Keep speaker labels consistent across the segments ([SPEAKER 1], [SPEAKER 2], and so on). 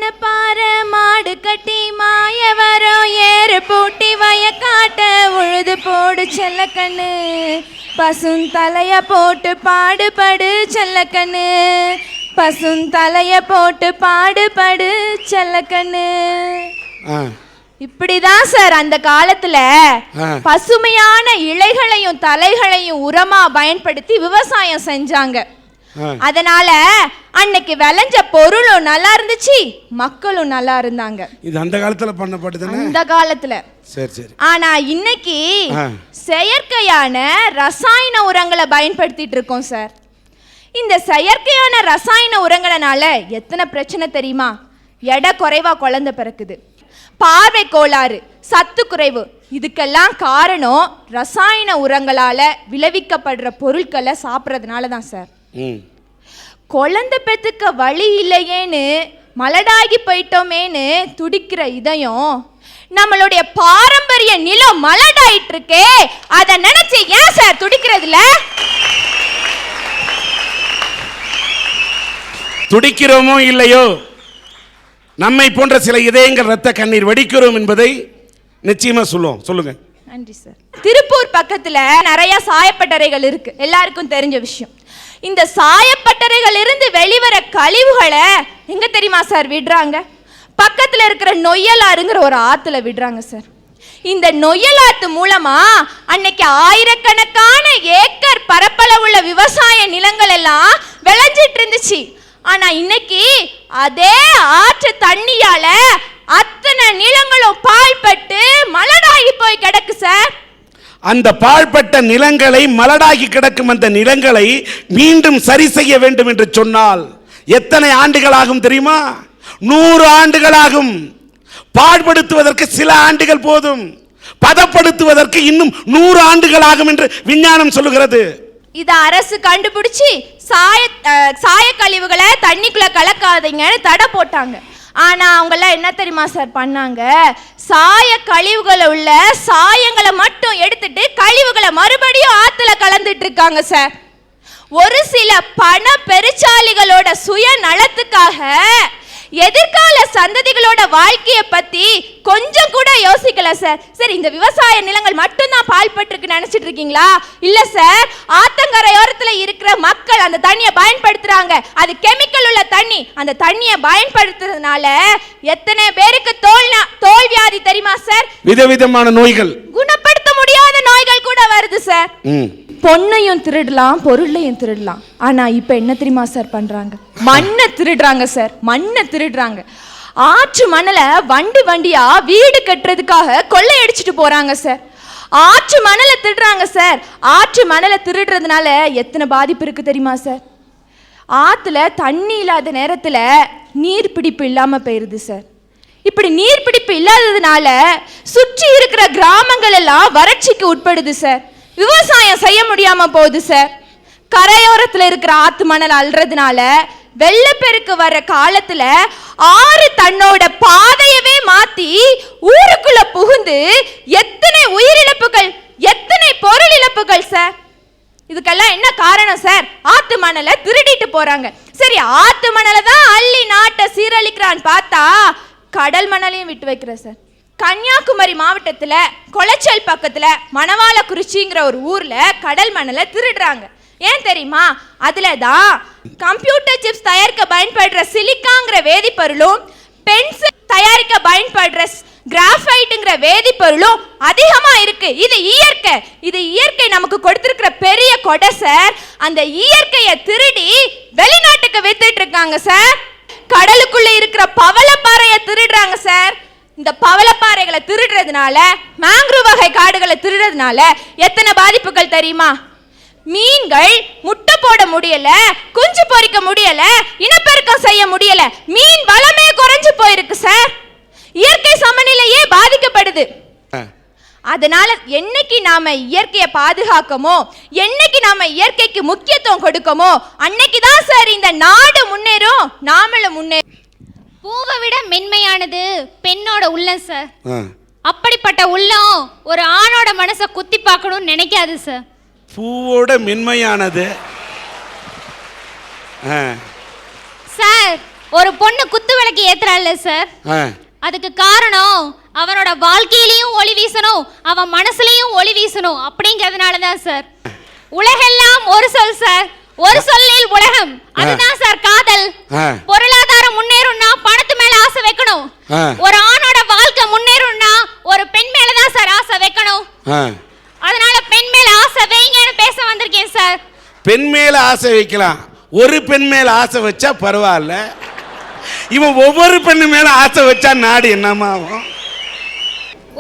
[SPEAKER 1] மான பாற மாடு கட்டி மாய வரும் ஏறு பூட்டி வயக்காட்ட உழுது போடு செல்லக்கண்ணு பசுந்தலைய போட்டு பாடுபடு செல்லக்கண்ணு பசுந்தலைய போட்டு பாடுபடு செல்லக்கண்ணு. இப்படிதான் சார் அந்த காலத்துல பசுமையான இலைகளையும் தலைகளையும் உரமா பயன்படுத்தி விவசாயம் செஞ்சாங்க. அதனால அன்னைக்கு விளைஞ்ச பொருளும் நல்லா இருந்துச்சு, மக்களும் நல்லா இருந்தாங்க.
[SPEAKER 2] இது அந்த காலத்துல பண்ணப்பட்டது,
[SPEAKER 1] அந்த காலத்துல.
[SPEAKER 2] சரி சரி.
[SPEAKER 1] ஆனா இன்னைக்கு செயற்கையான ரசாயன உரங்களை பயன்படுத்திட்டு இருக்கோம் சார். இந்த செயற்கையான ரசாயன உரங்களால எத்தனை பிரச்சனை தெரியுமா? எடை குறைவா குழந்தை பிறக்குது, பார்வை கோளாறு, சத்து குறைவு. இதுக்கெல்லாம் காரணம் ரசாயன உரங்களால விளைவிக்கப்படுற பொருட்களை சாப்பிட்றதுனால தான் சார். குழந்தை பெத்துக்க வழி இல்லையேன்னு மலடாகி போயிட்டோமேன்னு துடிக்கிற இதயம் நம்மளுடைய பாரம்பரிய நிலம் மலடாயிட்டு இருக்கே, அதை நினைச்சு ஏன் சார் துடிக்கிறதுல?
[SPEAKER 2] துடிக்கிறோமோ இல்லையோ, நம்மை போன்ற சில இதயங்கள் ரத்த கண்ணீர் வடிக்கிறோம் என்பதை நிச்சயமா சொல்லுவோம். சொல்லுங்க.
[SPEAKER 1] நன்றி சார். திருப்பூர் பக்கத்துல நிறைய சாயப்பட்டறைகள் இருக்கு, எல்லாருக்கும் தெரிஞ்ச விஷயம். இந்த சாயப்பட்டறைகள் இருந்து வெளிவர கழிவுகளை எங்க தெரியுமா சார் விடுறாங்க? பக்கத்துல இருக்கிற நொய்யலாறுங்கிற ஒரு ஆத்துல விடுறாங்க சார். இந்த நொய்யலாத்து மூலமா அன்னைக்கு ஆயிரக்கணக்கான ஏக்கர் பரப்பளவுள்ள விவசாய நிலங்கள் எல்லாம் விளைஞ்சிட்டு இருந்துச்சு. ஆனா இன்னைக்கு அதே ஆற்று தண்ணியால அத்தனை நிலங்களும் பாழ்பட்டு மலடாகி போய் கிடக்கு சார்.
[SPEAKER 2] அந்த பாழ்பட்ட நிலங்களை, மலடாகி கிடக்கும் அந்த நிலங்களை மீண்டும் சரி செய்ய வேண்டும் என்று சொன்னால் எத்தனை ஆண்டுகள் ஆகும் தெரியுமா? 100 ஆண்டுகள் ஆகும். பாழ்படுத்துவதற்கு சில ஆண்டுகள் போதும், பதப்படுத்துவதற்கு இன்னும் 100 ஆண்டுகள் ஆகும் என்று விஞ்ஞானம் சொல்லுகிறது.
[SPEAKER 1] இத அரசு கண்டுபிடிச்சி சாய கழிவுகளை தண்ணிக்குள்ள கலக்காதீங்கன்னு தடை போட்டாங்க. ஆனா அவங்க எல்லாம் என்ன தெரியுமா சார் பண்ணாங்க? சாய கழிவுகளை உள்ள சாயங்களை மட்டும் எடுத்துட்டு கழிவுகளை மறுபடியும் ஆத்துல கலந்துட்டு இருக்காங்க சார். ஒரு சில பண பெருச்சாலிகளோட சுய நலத்துக்காக எதிர்கால சந்ததிகளோட வாழ்க்கையை பத்தி கொஞ்சம் கூட யோசிக்கல சார். சரி, இந்த விவசாய நிலங்கள் மட்டும்தான் பாழ்பட்டு நினைச்சிட்டு இருக்கீங்களா? இல்ல சார், ஆத்தங்கரையோரத்துல இருக்கிற மக்கள் அந்த தண்ணியை பயன்படுத்துறாங்க. அது கெமிக்கல் உள்ள தண்ணி. அந்த தண்ணியை பயன்படுத்துறதுனால எத்தனை பேருக்கு தோல் வியாதி தெரியுமா சார்?
[SPEAKER 2] விதவிதமான நோய்கள், குணப்படுத்த
[SPEAKER 1] முடியாத நோய்கள் கூட வருது சார். பொண்ணையும் திருடலாம், பொருளையும் திருடலாம். ஆனா இப்ப என்ன தெரியுமா சார் பண்றாங்க? மண்ணை திருடுறாங்க சார், மண்ணை திருடுறாங்க. ஆற்று மணலை வண்டி வண்டியா வீடு கட்டுறதுக்காக கொள்ளையடிச்சிட்டு போறாங்க சார். ஆற்று மணலை திருடுறாங்க சார். ஆற்று மணலை திருடுறதுனால எத்தனை பாதிப்பு இருக்கு தெரியுமா சார்? ஆத்துல தண்ணி இல்லாத நேரத்துல நீர்பிடிப்பு இல்லாம போயிருது சார். இப்படி நீர்பிடிப்பு இல்லாததுனால சுற்றி இருக்கிற கிராமங்கள் எல்லாம் வறட்சிக்கு உட்படுது சார். விவசாயம் செய்ய முடியாம போகுது சார். கரையோரத்துல இருக்கிற ஆத்து மணல் அள்ளுறதுனால வெள்ளப்பெருக்கு வர்ற காலத்துல ஆறு தன்னோட பாதையவே மாத்தி ஊருக்குள்ள புகுந்து எத்தனை உயிரிழப்புகள், எத்தனை பொருள் இழப்புகள் சார். இதுக்கெல்லாம் என்ன காரணம் சார்? ஆத்து மணலை திருடிட்டு போறாங்க. சரி, ஆத்து மணலை தான் அள்ளி நாட்டை சீரழிக்கிறான்னு பார்த்தா கடல் மணலையும் விட்டு வைக்கிற சார். கன்னியாகுமரி மாவட்டத்துல கொளச்சல் பக்கத்துல மணவாளக்குறிச்சிங்கிற ஒரு ஊர்ல கடல் மணலை திருடுறாங்க. ஏன் தெரியுமா? அதுலதான் கம்ப்யூட்டர் சிப்ஸ் தயாரிக்க பயன்படுற சிலிக்காங்கிற வேதிப்பொருளும் பென்சில் தயாரிக்க பயன்படுற கிராஃபைட்டுங்கிற வேதிப்பொருளும் அதிகமா இருக்கு. இது இயற்கை. இது இயற்கை நமக்கு கொடுத்திருக்கிற பெரிய கொடை சார். அந்த இயற்கையை திருடி வெளிநாட்டுக்கு வித்துட்டு இருக்காங்க சார். கடலுக்குள்ள இருக்கிற பவளப்பாறையை திருடுறாங்க சார். இந்த பவளப்பாறைகளை திருடுறதுனால, மேங்க்ரூவ் வகை காடுகளை திருடுறதுனால எத்தனை பாதிப்புகள் தெரியுமா? மீன்கள் முட்டை போட முடியல, குஞ்சு பொரிக்க முடியல, இனப்பெருக்கம் செய்ய முடியல. மீன் வளமே குறைஞ்சு போயிருக்கு சார். இயற்கை சமநிலையே பாதிக்கப்படுது. அதனால என்னைக்கு நாம இயற்கையை பாதுகாக்கமோ, என்னைக்கு நாம இயற்கைக்கு முக்கியத்துவம் கொடுக்கமோ, அன்னைக்கு தான் சார் இந்த நாடு முன்னேறும், நாமளும் முன்னேறும்.
[SPEAKER 3] பூவை விட மென்மையானது பெண்ணோட உள்ளம் சார். அப்படிப்பட்ட உள்ளம் ஒரு ஆணோட மனசை குத்தி பார்க்கணும்னு நினைக்காது சார்.
[SPEAKER 2] பூவோட மென்மையானது
[SPEAKER 3] சார். ஒரு பொண்ணு குத்து விளக்கு ஏத்துறாள்ல சார்,
[SPEAKER 2] ஆ.
[SPEAKER 3] அதுக்கு காரணம் அவனோட வாழ்க்கையிலயும் ஒளி வீசணும், அவன் மனசுலயும் ஒளி வீசணும் அப்படிங்கிறதுனால தான் சார். உலகெல்லாம் ஒரு சொல் சார், ஒரு சொல்லில் உலகம், அதுதான் சார் காதல். பொருளாதாரம் முன்னேறும்னா பணத்து மேல ஆசை வைக்கணும், ஒரு ஆணோட வாழ்க்கை முன்னேறும்னா ஒரு பெண் மேல தான் சார் ஆசை வைக்கணும். அதனால பெண் மேல ஆசை வைங்கன்னு பேச வந்திருக்கேன் சார்.
[SPEAKER 2] பெண் மேல ஆசை வைக்கலாம், ஒரு பெண் மேல ஆசை வச்சா பரவாயில்ல, இவன் ஒவ்வொரு பெண்ணு மேல ஆசை வச்சா நாடு என்னமா ஆகும்?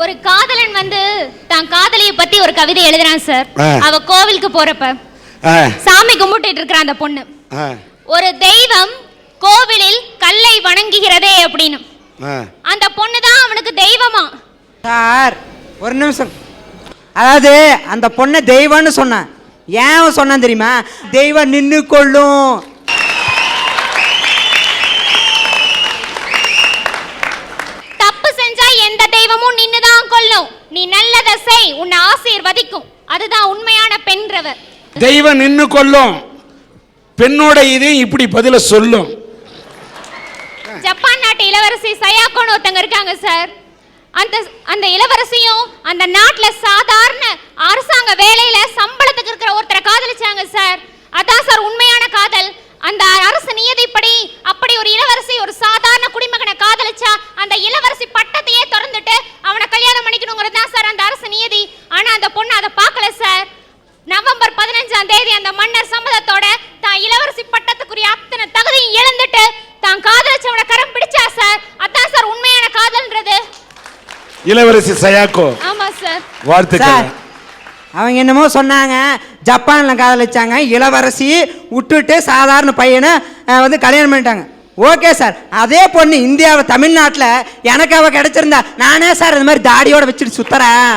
[SPEAKER 3] ஒரு காதலன் வந்து தான் காதலியை பத்தி ஒரு கவிதை எழுதுறான் சார். அவ கோவிலுக்கு போறப்ப சாமி கும்பிட்டு இருக்கிற அந்த பொண்ணு, ஒரு தெய்வம் கோவிலில் கல்லை வணங்குகிறதே அப்படின்னு, அந்த பொண்ணு தான் அவனுக்கு தெய்வமா.
[SPEAKER 4] சார் ஒரு நிமிஷம், அதாவது அந்த பொண்ணை தெய்வம்னு சொன்னான், ஏன் சொன்னான் தெரியுமா? தெய்வம் நின்னு கொள்ளும்.
[SPEAKER 3] தப்பு செஞ்சா எந்த தெய்வமும் நின்னுதான் கொள்ளும், நீ நல்லதை செய் உன்னை ஆசீர்வதிக்கும், அதுதான் உண்மையான பெண்றவர்.
[SPEAKER 2] தெய்வம் நின்னு கொள்ளும், பெண்ணோட இதையும் இப்படி பதில சொல்லும்.
[SPEAKER 3] ஜப்பான் நாட்டு இளவரசி சயாக்கோன்னு ஒருத்தங்க இருக்காங்க சார். அந்த இளவரசியும் அந்த நாட்டுல சாதாரண அரசாங்க வேலையில சம்பளத்துக்கு இருக்கிற ஒருத்தரை காதலிச்சாங்க சார். அதான் சார் உண்மையான காதல். அந்த அரசு நியதிப்படி அப்படி ஒரு இளவரசி ஒரு சாதாரண குடிமகனை காதலிச்சா அந்த இளவரசி பட்டத்தையே திறந்துட்டு அவனை கல்யாணம் பண்ணிக்கணுங்கிறது தான் சார் அந்த அரசு நியதி. ஆனா அந்த பொண்ணு அதை பார்க்கல சார். நவம்பர் 15ஆம் தேதி அந்த மன்னர் சம்மதத்தோட தான் இளவரசி பட்டத்துக்குரிய அத்தனை தகுதியும் இழந்துட்டு தான் காதலிச்சவனை கரம் பிடிச்சா சார். அதான் சார் உண்மையான காதல்ன்றது.
[SPEAKER 2] இளவரசி சயாக்கோ.
[SPEAKER 3] ஆமா சார்.
[SPEAKER 2] வாழ்த்துக்கள்.
[SPEAKER 4] அவங்க என்னமோ சொன்னாங்க, ஜப்பான்ல காதலிச்சாங்க, இளவரசி விட்டுட்டு சாதாரண பையனை வந்து கல்யாணம் பண்ணிட்டாங்க. ஓகே சார், அதே பொண்ணு இந்தியாவில் தமிழ்நாட்டில் எனக்கு அவ கிடைச்சிருந்தா நானே சார் இந்த மாதிரி தாடியோட வச்சுட்டு சுத்துறேன்.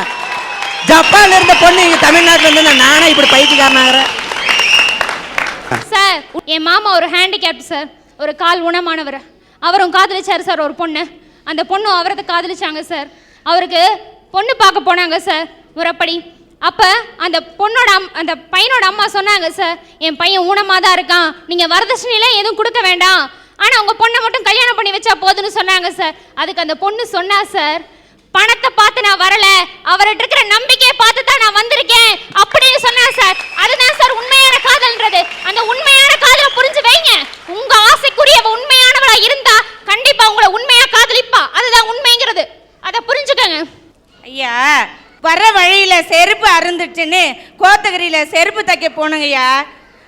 [SPEAKER 4] ஜப்பான்ல இருந்த பொண்ணு இங்க தமிழ்நாட்டில் இருந்து நானே இப்படி பைத்தியக்காரனாகிறேன்
[SPEAKER 3] சார். என் மாமா ஒரு ஹேண்டிகேப்ட் சார், ஒரு கால் ஊனமானவர். அவரும் காதலிச்சாரு சார் ஒரு பொண்ணு. அந்த பொண்ணும் அவரது காதலிச்சாங்க சார். அவருக்கு பொண்ணு பார்க்க போனாங்க சார் முறைப்படி. அப்போ அந்த பொண்ணோட அந்த பையனோட அம்மா சொன்னாங்க சார், என் பையன் ஊனமாக தான் இருக்கான், நீங்கள் வரதட்சணையில எதுவும் கொடுக்க வேண்டாம், ஆனால் உங்கள் பொண்ணை மட்டும் கல்யாணம் பண்ணி வச்சா போதுன்னு சொன்னாங்க சார். அதுக்கு அந்த பொண்ணு சொன்னா சார், பணத்தை பார்த்து நான் வரல, அவர்கிட்ட இருக்கிற நம்பிக்கையை பார்த்து தான் நான் வந்திருக்கேன் அப்படின்னு சொன்னா சார். அதுதான் சார் உண்மையான காதல்ன்றது. அந்த உண்மையான காதலை புரிஞ்சு வைங்க. உங்க ஆசைக்குரியவ உண்மையானவளா இருந்தா கண்டிப்பா உங்களை உண்மையா காதலிப்பா. அதுதான் உண்மைங்கிறது, அதை புரிஞ்சுக்கங்க.
[SPEAKER 5] ஐயா, வர வழியில செருப்பு அருந்துச்சுன்னு கோத்தகிரியில செருப்பு தைக்க போனங்கய்யா.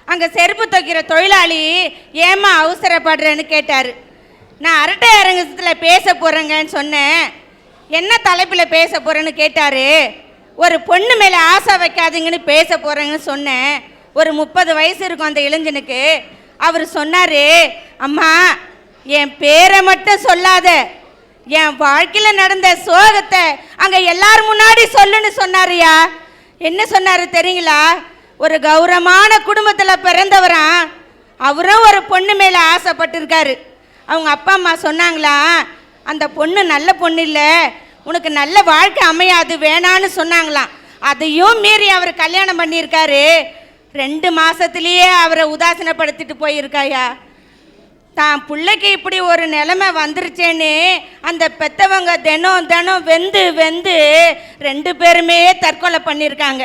[SPEAKER 5] அங்க செருப்பு தைக்கிற தொழிலாளி ஏமா அவசரப்படுறேன்னு கேட்டாரு. நான் அரட்டை அரங்கத்தில் பேச போறேங்கன்னு சொன்னேன். என்ன தலைப்பில் பேச போறேன்னு கேட்டாரு. ஒரு பொண்ணு மேலே ஆசை வைக்காதீங்கன்னு பேச போறேங்கன்னு சொன்னேன். ஒரு 30 வயசு இருக்கும் அந்த இளைஞனுக்கு. அவர் சொன்னாரு, அம்மா என் பேரை மட்டும் சொல்லாத, என் வாழ்க்கையில் நடந்த சோகத்தை அங்கே எல்லாரும் முன்னாடி சொல்லுன்னு சொன்னாருயா. என்ன சொன்னாரு தெரியுங்களா? ஒரு கௌரவமான குடும்பத்தில் பிறந்தவரா, அவரும் ஒரு பொண்ணு மேலே ஆசைப்பட்டிருக்காரு. அவங்க அப்பா அம்மா சொன்னாங்களா, அந்த பொண்ணு நல்ல பொண்ணு இல்லை, உனக்கு நல்ல வாழ்க்கை அமையாது, வேணான்னு சொன்னாங்களாம். அதையும் மீறி அவர் கல்யாணம் பண்ணியிருக்காரு. 2 மாசத்திலேயே அவரை உதாசீனப்படுத்திட்டு போயிருக்காயா. தான் பிள்ளைக்கு இப்படி ஒரு நிலைமை வந்துருச்சேன்னு அந்த பெத்தவங்க தினம் தினம் வெந்து 2 பேருமே தற்கொலை பண்ணியிருக்காங்க.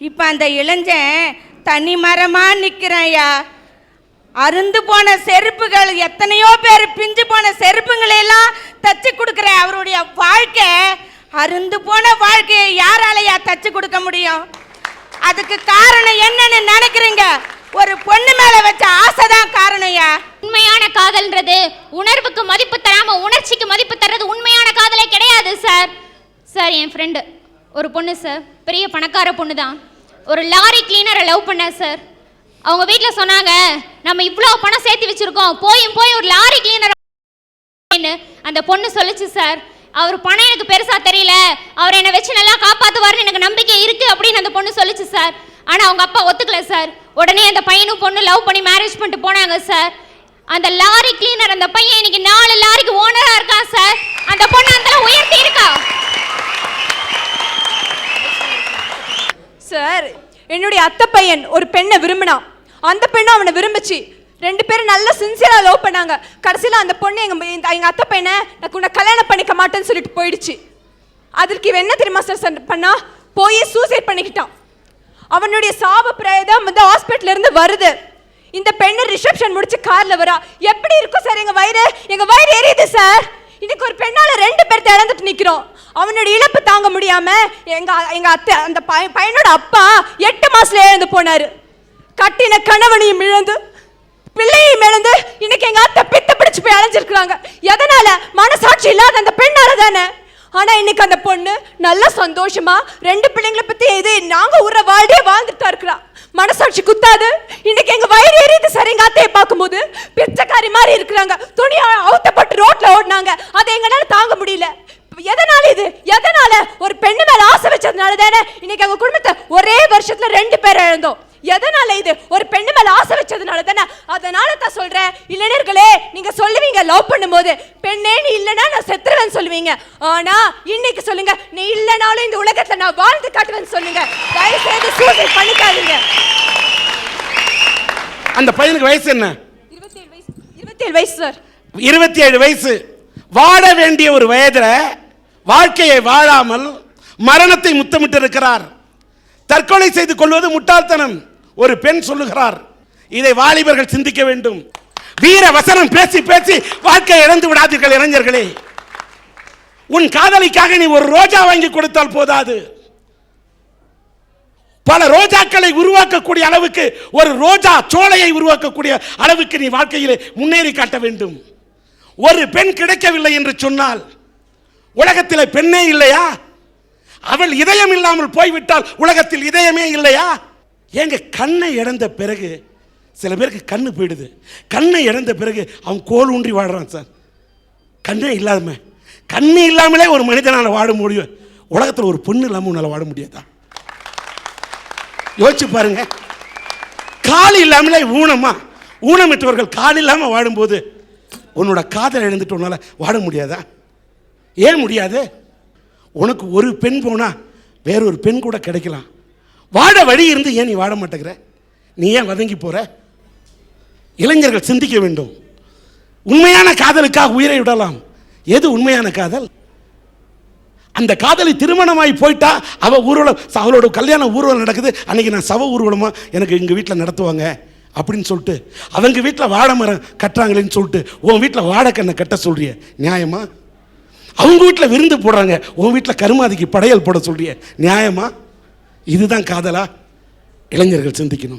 [SPEAKER 5] இப்போ அந்த இளைஞன் தனி மரமாக நிற்கிறான்யா. அருந்து போன செருப்புகள், எத்தனையோ பேர் பிஞ்சு போன செருப்புங்களெல்லாம் தச்சு கொடுக்குற அவருடைய வாழ்க்கை, அருந்து போன வாழ்க்கையை யாராலையா தச்சு கொடுக்க முடியும்? அதுக்கு காரணம் என்னன்னு நினைக்கிறீங்க? ஒரு பொண்ணு மேல வச்ச ஆசைதான் காரணம்யா.
[SPEAKER 3] உண்மையான காதல்ன்றது உணர்வுக்கு மதிப்பு தராம உணர்ச்சிக்கு மதிப்பு தர்றது உண்மையான காதலே கிடையாது சார். சார், என் ஃப்ரெண்டு ஒரு பொண்ணு சார், பெரிய பணக்கார பொண்ணு தான். ஒரு லாரி கிளீனரை லவ் பண்ண சார். அவங்க வீட்டில் சொன்னாங்க, நம்ம இவ்வளோ பணம் சேர்த்து வச்சிருக்கோம், போய் ஒரு லாரி கிளீனர். அந்த பொண்ணு சொல்லிச்சு சார், அவர் பணம் எனக்கு பெருசா தெரியல, அவர் என்னை வச்சு நல்லா காப்பாற்றுவார்னு எனக்கு நம்பிக்கை இருக்கு அப்படின்னு அந்த பொண்ணு சொல்லிச்சு சார். ஆனால் அவங்க அப்பா ஒத்துக்கல சார். உடனே அந்த பையனும் பொண்ணு லவ் பண்ணி மேரேஜ் பண்ணிட்டு போனாங்க சார். அந்த லாரி கிளீனர் அந்த பையன் இன்னைக்கு 4 லாரிக்கு ஓனரா இருக்கான் சார். அந்த பொண்ணு அந்த உயர்த்தி இருக்கா
[SPEAKER 1] சார். என்னுடைய அத்தை பையன் ஒரு பெண்ணை விரும்பினான், அந்த பெண்ணை அவனை விரும்பிச்சு. 2 பேரும் நல்ல சின்சியரா லவ் பண்ணாங்க. கடைசியில அந்த பொண்ணு எங்க அத்தை பையனை நான் உன்னை கல்யாணம் பண்ணிக்க மாட்டேன்னு சொல்லிட்டு போயிடுச்சு. அதற்கு இவன் என்ன தெரியுமா சார் பண்ணா? போய் சூசைட் பண்ணிக்கிட்டான். அவனுடைய சாப பிரேதம் வந்து ஹாஸ்பிட்டல்ல இருந்து வருது. இந்த பெண்ணு ரிசப்ஷன் முடிச்சு கார்ல வரா. எப்படி இருக்கும் சார் எங்க வயிறு எரியுது சார். இன்னைக்கு ஒரு பெண்ணால 2 பேர்த்த இழந்துட்டு நிக்கிறோம். அவனுடைய இழப்பு தாங்க முடியாம எங்க அத்தை அந்த பையனோட அப்பா 8 மாசத்துல இழந்து போனாரு. கட்டின கணவனையும் இழந்து பிள்ளையும் இழந்து இன்னைக்கு எங்க அத்தை பித்த பிடிச்சு போய் அலைஞ்சிருக்கிறாங்க. எதனால? மனசாட்சி இல்லாத அந்த பெண்ணால தானே. ஆனா இன்னைக்கு அந்த பொண்ணு நல்ல சந்தோஷமா 2 பிள்ளைங்களை பத்தி இது நாங்க உற வாழ்டே வாழ்ந்துட்டு தான் இருக்கிறா. மனசாட்சி குத்தாது. இன்னைக்கு எங்க வயிறு எரியுது சார். எங்க அத்தையை பார்க்கும்போது பிச்சைக்காரி மாதிரி இருக்கிறாங்க. துணியை அவுத்தப்பட்டு ரோட்ல ஓடினாங்க. அதை எங்களால தாங்க முடியல. எதனால இது? எதனால? ஒரு பெண்ணு மேல ஆசை வச்சதுனால தானே இன்னைக்கு எங்க குடும்பத்தை ஒரே வருஷத்துல 2 பேர் இழந்தோம். எதனால இது? ஒரு பெண்ணு மேல ஆசை வச்சதுனால தானே. அதனால தான் சொல்றேன், இளைஞர்களே, நீங்க சொல்லுவீங்க லவ் பண்ணும்போது, பெண்ணே நீ இல்லனா நான் செத்துருவேன்னு சொல்லுவீங்க. ஆனா இன்னைக்கு சொல்லுங்க, நீ இல்லனாலும் இந்த உலகத்துல நான் வாழ்ந்து காட்டுவேன்னு சொல்லுங்க. தயவு செய்து சூசைட் பண்ணிக்காதீங்க.
[SPEAKER 2] அந்த பையனுக்கு வயசு என்ன?
[SPEAKER 1] 27 வயசு சார்.
[SPEAKER 2] 27 வயசு. வாழ வேண்டிய ஒரு வயதுல வாழ்க்கையை வாழாமல் மரணத்தை முத்தமிட்டு இருக்கிறார். தற்கொலை செய்து கொள்வது முட்டாள்தனம். ஒரு பெண் சொல்லுகிறார். இதை வாலிபர்கள் சிந்திக்க வேண்டும். வீர வசனம் பேசி பேசி வாழ்க்கையை இழந்து விடாதீர்கள் இளைஞர்களே. உன் காதலிக்காக நீ ஒரு ரோஜா வாங்கி கொடுத்தால் போதாது. பல ரோஜாக்களை உருவாக்கக்கூடிய அளவுக்கு, ஒரு ரோஜா சோலையை உருவாக்கக்கூடிய அளவுக்கு நீ வாழ்க்கையிலே முன்னேறி காட்ட வேண்டும். ஒரு பெண் கிடைக்கவில்லை என்று சொன்னால் உலகத்திலே பெண்ணே இல்லையா? அவள் இதயம் இல்லாமல் போய்விட்டால் உலகத்தில் இதயமே இல்லையா? ஏங்க, கண்ணை இழந்த பிறகு சில பேருக்கு கண்ணு போயிடுது. கண்ணை இழந்த பிறகு அவன் கோல் ஊன்றி வாடுறான் சார். கண்ணே இல்லாமலே ஒரு மனிதனால் வாழ முடியும். உலகத்தில் ஒரு பொண்ணு இல்லாமல் உன்னால் வாழ முடியாதா? யோசிச்சு பாருங்க. கால் இல்லாமலே ஊனமிட்டவர்கள் கால் இல்லாமல் வாழும்போது உன்னோட காதல் இழந்துட்டு உன்னால வாழ முடியாதா? ஏன் முடியாது? உனக்கு ஒரு பெண் போனா வேறொரு பெண் கூட கிடைக்கலாம். வாழ வழி இருந்து ஏன் நீ வாழ மாட்டேங்கிற? நீ ஏன் வதங்கி போற? இளைஞர்கள் சிந்திக்க வேண்டும். உண்மையான காதலுக்காக உயிரை விடலாம். எது உண்மையான காதல்? அந்த காதலி திருமணமாகி போயிட்டா அவ ஊர்வலம், அவளோட கல்யாண ஊர்வலம் நடக்குது, அன்னைக்கு நான் சவ ஊர்வலமா எனக்கு எங்க வீட்டில் நடத்துவாங்க அப்படின்னு சொல்லிட்டு அவங்க வீட்டில் வாழை மரம் கட்டுறாங்களேன்னு சொல்லிட்டு உன் வீட்டில் வாழைக்கண்ணை கட்ட சொல்றிய, நியாயமா? அவங்க வீட்டில் விருந்து போடுறாங்க, உன் வீட்டில் கருமாதிக்கு படையல் போட சொல்றிய, நியாயமா? இதுதான் காதலா? இளைஞர்கள் சிந்திக்கணும்.